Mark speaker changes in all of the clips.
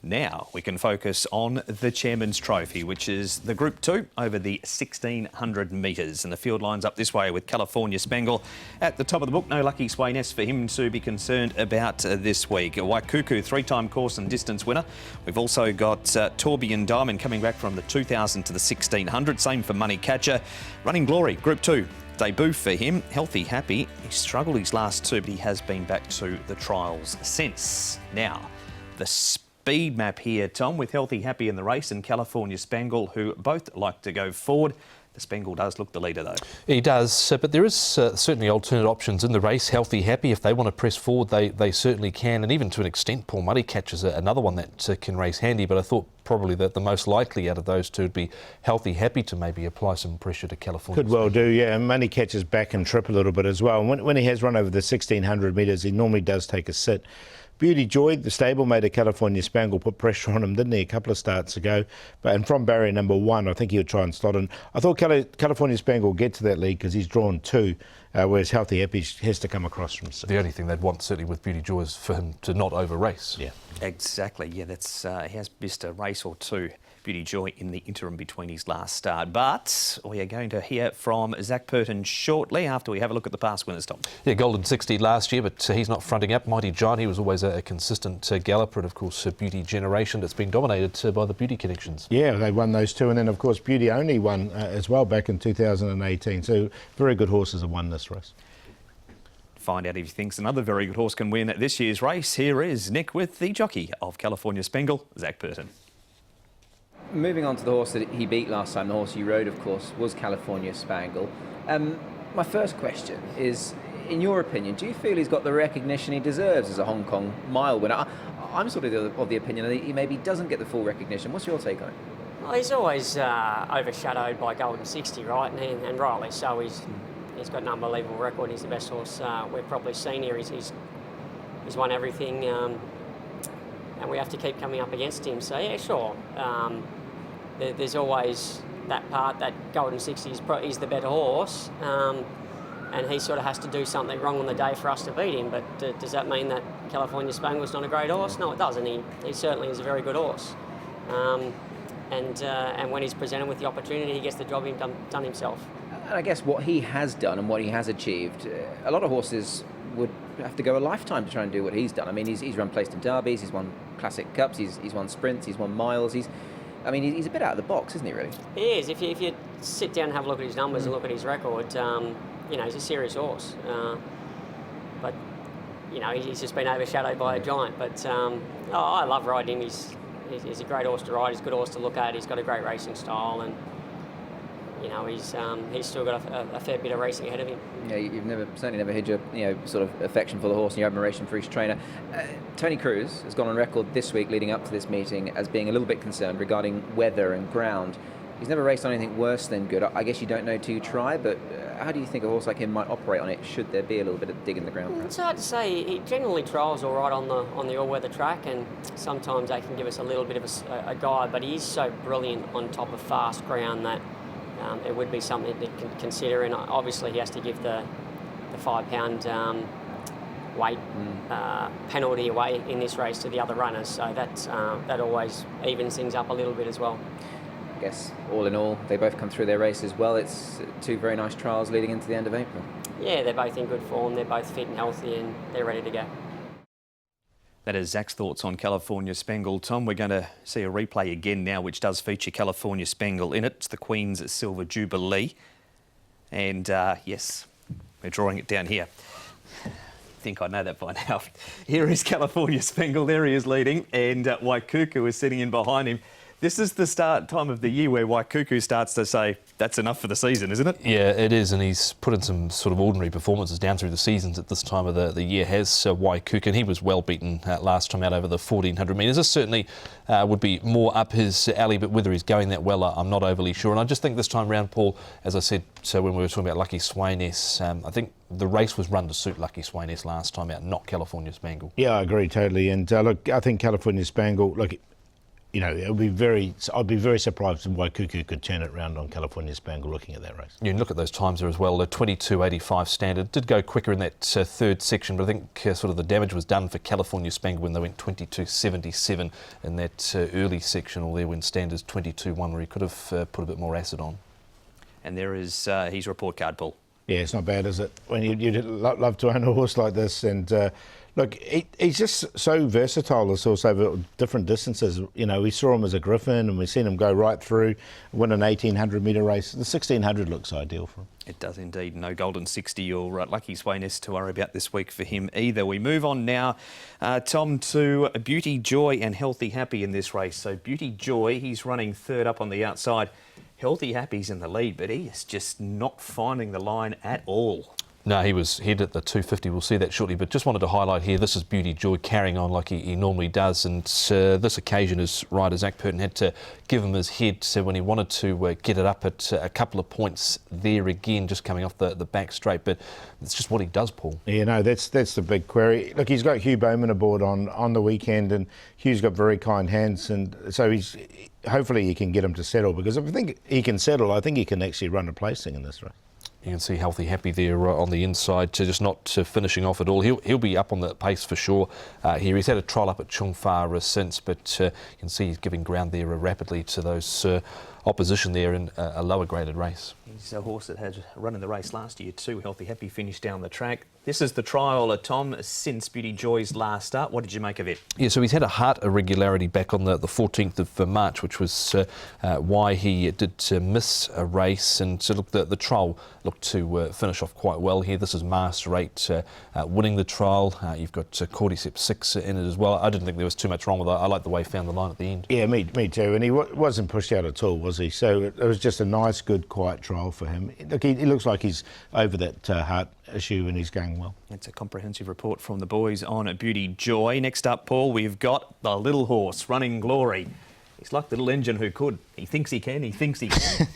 Speaker 1: Now we can focus on the Chairman's Trophy, which is the Group 2 over the 1,600 metres. And the field lines up this way with California Spangle at the top of the book. No lucky Sweynesse for him to be concerned about this week. Waikuku, three-time course and distance winner. We've also got Tourbillon Diamond coming back from the 2,000 to the 1,600. Same for Money Catcher. Running Glory, Group 2. Debut for him, healthy, happy. He struggled his last two, but he has been back to the trials since. Now, the speed map here, Tom, with Healthy, Happy in the race and California Spangle, who both like to go forward. The Spangle does look the leader, though. He
Speaker 2: does, but there is certainly alternate options in the race. Healthy, Happy, if they want to press forward, they certainly can. And even to an extent, Paul Money Catcher's another one that can race handy. But I thought probably that the most likely out of those two would be Healthy, Happy to maybe apply some pressure to California.
Speaker 3: Could well do, yeah. And Money Catcher's back and trip a little bit as well. And when he has run over the 1,600 metres, he normally does take a sit. Beauty Joy, the stablemate of California Spangle, put pressure on him, didn't he, a couple of starts ago? And from barrier number 1, I think he'll try and slot in. I thought California Spangle will get to that lead because he's drawn 2, whereas Healthy Happy has to come across from 6.
Speaker 2: The only thing they'd want, certainly with Beauty Joy, is for him to not over-race.
Speaker 1: Yeah, exactly. Yeah, that's he has missed a race or two, Beauty Joy, in the interim between his last start. But we are going to hear from Zach Purton shortly after we have a look at the past winners, Tom.
Speaker 2: Yeah, Golden 60 last year, but he's not fronting up. Mighty Giant, he was always a consistent galloper. And, of course, Beauty Generation that's been dominated by the Beauty Connections.
Speaker 3: Yeah, they won those two. And then, of course, Beauty only won as well back in 2018. So very good horses have won this race.
Speaker 1: Find out if he thinks another very good horse can win this year's race. Here is Nick with the jockey of California Spangle, Zach Purton.
Speaker 4: Moving on to the horse that he beat last time, the horse he rode, of course, was California Spangle. My first question is, in your opinion, do you feel he's got the recognition he deserves as a Hong Kong mile winner? I'm sort of the opinion that he maybe doesn't get the full recognition. What's your take on it?
Speaker 5: Well, he's always overshadowed by Golden 60, right? And rightly so. He's got an unbelievable record. He's the best horse we've probably seen here. He's won everything. And we have to keep coming up against him. So, yeah, sure. There's always that part that Golden 60 is the better horse, and he sort of has to do something wrong on the day for us to beat him. But does that mean that California Spangle's not a great horse? No, it doesn't. He certainly is a very good horse. And when he's presented with the opportunity, he gets the job done himself.
Speaker 4: And I guess what he has done and what he has achieved, a lot of horses would have to go a lifetime to try and do what he's done. I mean, he's run placed in derbies, he's won classic cups, he's won sprints, he's won miles. He's a bit out of the box, isn't he, really?
Speaker 5: He is. If you sit down and have a look at his numbers and look at his record, he's a serious horse. But he's just been overshadowed by a giant. But I love riding him. He's a great horse to ride. He's a good horse to look at. He's got a great racing style, and he's still got a fair bit of racing ahead of him.
Speaker 4: Yeah, you've certainly never hid your sort of affection for the horse and your admiration for his trainer. Tony Cruz has gone on record this week leading up to this meeting as being a little bit concerned regarding weather and ground. He's never raced on anything worse than good. I guess you don't know till you try, but how do you think a horse like him might operate on it should there be a little bit of dig in the ground? Perhaps?
Speaker 5: It's hard to say. He generally trials all right on the all-weather track, and sometimes they can give us a little bit of a guide, but he is so brilliant on top of fast ground that it would be something to consider, and obviously he has to give the 5 pound weight penalty away in this race to the other runners, so that always evens things up a little bit as well.
Speaker 4: I guess all in all, they both come through their race as well. It's 2 very nice trials leading into the end of April.
Speaker 5: Yeah, they're both in good form, they're both fit and healthy, and they're ready to go.
Speaker 1: That is Zach's thoughts on California Spangle. Tom, we're going to see a replay again now, which does feature California Spangle in it. It's the Queen's Silver Jubilee. And yes, we're drawing it down here. I think I know that by now. Here is California Spangle. There he is leading. And Waikuku is sitting in behind him. This is the start time of the year where Waikuku starts to say, that's enough for the season, isn't it?
Speaker 2: Yeah, it is, and he's put in some sort of ordinary performances down through the seasons at this time of the year, has Waikuku, and he was well beaten last time out over the 1,400 metres. This certainly would be more up his alley, but whether he's going that well, I'm not overly sure. And I just think this time round, Paul, as I said, so when we were talking about Lucky Sweynesse, I think the race was run to suit Lucky Sweynesse last time out, not California Spangle.
Speaker 3: Yeah, I agree totally. And look, I think California Spangle, look, you know, I'd be very surprised if Waikuku could turn it round on California Spangle looking at that race.
Speaker 2: You can look at those times there as well. The 22.85 standard did go quicker in that third section, but I think sort of the damage was done for California Spangle when they went 22.77 in that early sectional there when standards 22.1, where he could have put a bit more acid on.
Speaker 1: And there is his report card, Paul.
Speaker 3: Yeah, it's not bad, is it? When you'd love to own a horse like this, and look, he's just so versatile. This horse over different distances. You know, we saw him as a Griffin, and we've seen him go right through, win an 1800 metre race. The 1600 looks ideal for him.
Speaker 1: It does indeed. No Golden 60 or Lucky Swainess to worry about this week for him either. We move on now, Tom, to Beauty Joy and Healthy Happy in this race. So Beauty Joy, he's running third up on the outside. Healthy Happy's in the lead, but he is just not finding the line at all.
Speaker 2: No, he was head at the 250. We'll see that shortly. But just wanted to highlight here, this is Beauty Joy carrying on like he normally does. And this occasion, his rider, Zach Purton, had to give him his head. So when he wanted to get it up at a couple of points there again, just coming off the back straight. But it's just what he does, Paul. Yeah,
Speaker 3: no, that's the big query. Look, he's got Hugh Bowman aboard on the weekend, and Hugh's got very kind hands. And so hopefully he can get him to settle, because if I think he can settle, I think he can actually run a placing in this race.
Speaker 2: You can see Healthy Happy there on the inside, just not finishing off at all. He'll be up on the pace for sure here. He's had a trial up at Chung Fa since, but you can see he's giving ground there rapidly to those opposition there in a lower graded race.
Speaker 1: He's a horse that had run in the race last year too. Healthy Happy finished down the track. This is the trial, Tom, since Beauty Joy's last start. What did you make of it?
Speaker 2: Yeah, so he's had a heart irregularity back on the 14th of March, which was why he did miss a race. And so look, the trial looked to finish off quite well here. This is Master 8 winning the trial. You've got Cordyceps 6 in it as well. I didn't think there was too much wrong with it. I like the way he found the line at the end.
Speaker 3: Yeah, me too. And he wasn't pushed out at all, was he? So it was just a nice, good, quiet trial for him. Look, he looks like he's over that heart issue and he's going well.
Speaker 1: It's a comprehensive report from the boys on Beauty Joy. Next up, Paul, we've got the little horse, Running Glory. He's like the little engine who could. He thinks he can, he thinks he can.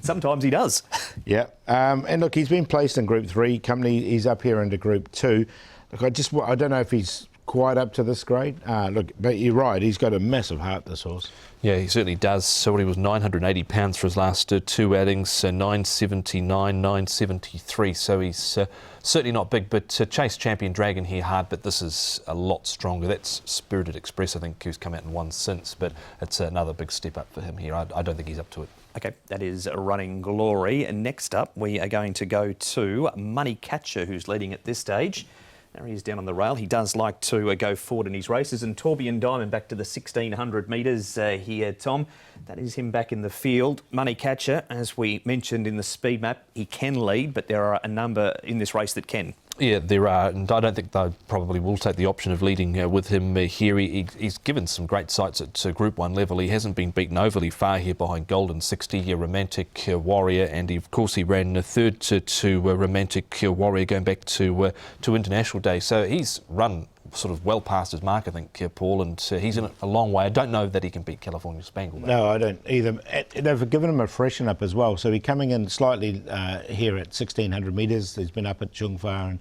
Speaker 1: Sometimes he does.
Speaker 3: Yeah, and look, he's been placed in Group 3. Company, he's up here into Group 2. Look, I don't know if he's quite up to this grade. Look, but you're right, he's got a massive heart, this horse.
Speaker 2: Yeah, he certainly does. So he was 980 pounds for his last two outings, 979, 973. So he's certainly not big, but Chase Champion Dragon here hard, but this is a lot stronger. That's Spirited Express, I think, who's come out and won since, but it's another big step up for him here. I don't think he's up to it.
Speaker 1: OK, that is Running Glory. And next up, we are going to go to Money Catcher, who's leading at this stage. There he is down on the rail. He does like to go forward in his races. And Tourbillon Diamond back to the 1600 metres here, Tom. That is him back in the field. Money Catcher, as we mentioned in the speed map, he can lead, but there are a number in this race that can.
Speaker 2: Yeah, there are, and I don't think they probably will take the option of leading with him here. He's given some great sights at Group 1 level. He hasn't been beaten overly far here behind Golden 60, Romantic Warrior, and of course he ran third to Romantic Warrior going back to International Day. So he's run sort of well past his mark, I think, Paul, and he's in a long way. I don't know that he can beat California Spangle, though.
Speaker 3: No, I don't either. They've given him a freshen up as well, so he's coming in slightly here at 1600 metres. He's been up at Chung Fa,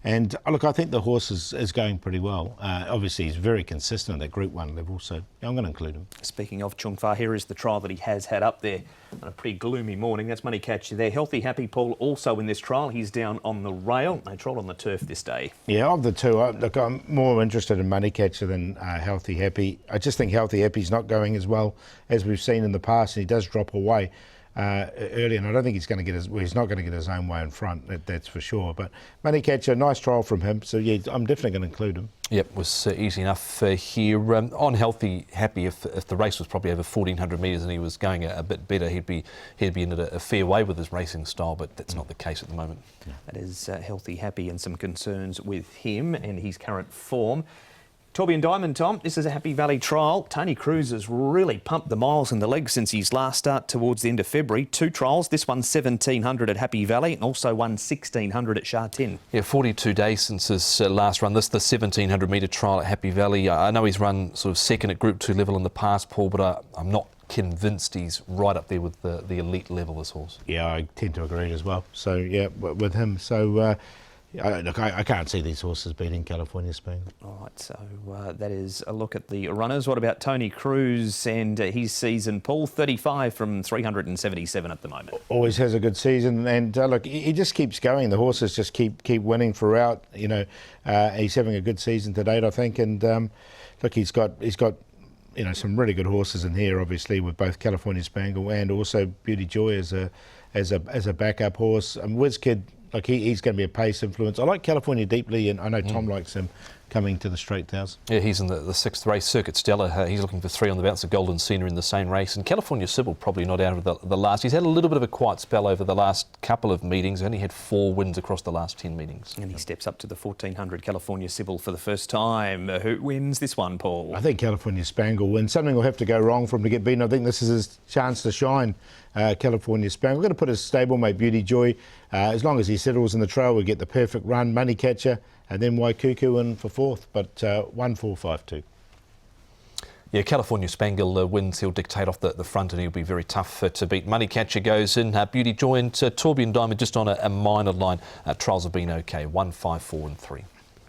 Speaker 3: and look, I think the horse is going pretty well. Obviously, he's very consistent at that Group 1 level, so I'm going to include him.
Speaker 1: Speaking of Chung Fa, here is the trial that he has had up there on a pretty gloomy morning. That's Money Catcher there. Healthy Happy, Paul, also in this trial. He's down on the rail. They trialled on the turf this day. Yeah,
Speaker 3: of the two, look, I'm more interested in Money Catcher than Healthy Happy. I just think Healthy Happy's not going as well as we've seen in the past, and he does drop away early, and I don't think he's going to get he's not going to get his own way in front, that's for sure. But Money Catcher, nice trial from him, so yeah, I'm definitely going to include him.
Speaker 2: Yep, was easy enough here. On Healthy Happy, if the race was probably over 1400 metres and he was going a bit better, he'd be in a fair way with his racing style, but that's not the case at the moment.
Speaker 1: Yeah. That is Healthy Happy, and some concerns with him and his current form. Tourbillon Diamond, Tom, this is a Happy Valley trial. Tony Cruz has really pumped the miles in the legs since his last start towards the end of February. 2 trials, this one 1700 at Happy Valley and also one 1600 at Sha Tin.
Speaker 2: Yeah, 42 days since his last run. This is the 1700 metre trial at Happy Valley. I know he's run sort of second at Group 2 level in the past, Paul, but I'm not convinced he's right up there with the elite level, this horse.
Speaker 3: Yeah, I tend to agree as well. So, yeah, with him. So, I can't see these horses beating California Spangle.
Speaker 1: All right, so that is a look at the runners. What about Tony Cruz and his season, Paul? 35 from 377 at the moment.
Speaker 3: Always has a good season, and look, he just keeps going. The horses just keep winning throughout. You know, he's having a good season to date, I think, and look, he's got you know, some really good horses in here, obviously, with both California Spangle and also Beauty Joy as a backup horse. Whiz Kid, like he's going to be a pace influence. I like California deeply, and I know Tom likes him coming to the straight house.
Speaker 2: Yeah, he's in the sixth race. Circuit Stella, he's looking for 3 on the bounce. The Golden Cena in the same race. And California Sybil probably not out of the last. He's had a little bit of a quiet spell over the last couple of meetings. Only had 4 wins across the last 10 meetings.
Speaker 1: And he steps up to the 1400 California Sybil for the first time. Who wins this one, Paul?
Speaker 3: I think California Spangle wins. Something will have to go wrong for him to get beaten. I think this is his chance to shine, California Spangle. We're going to put his stablemate Beauty Joy. As long as he settles in the trail, we get the perfect run, Money Catcher, and then Waikuku in for 4th, but 1-4-5-2.
Speaker 2: Yeah, California Spangle wins. He'll dictate off the front, and he'll be very tough to beat. Money Catcher goes in. Beauty Joy and Torbjorn Diamond just on a minor line. Trials have been okay, 1-5-4 and 3.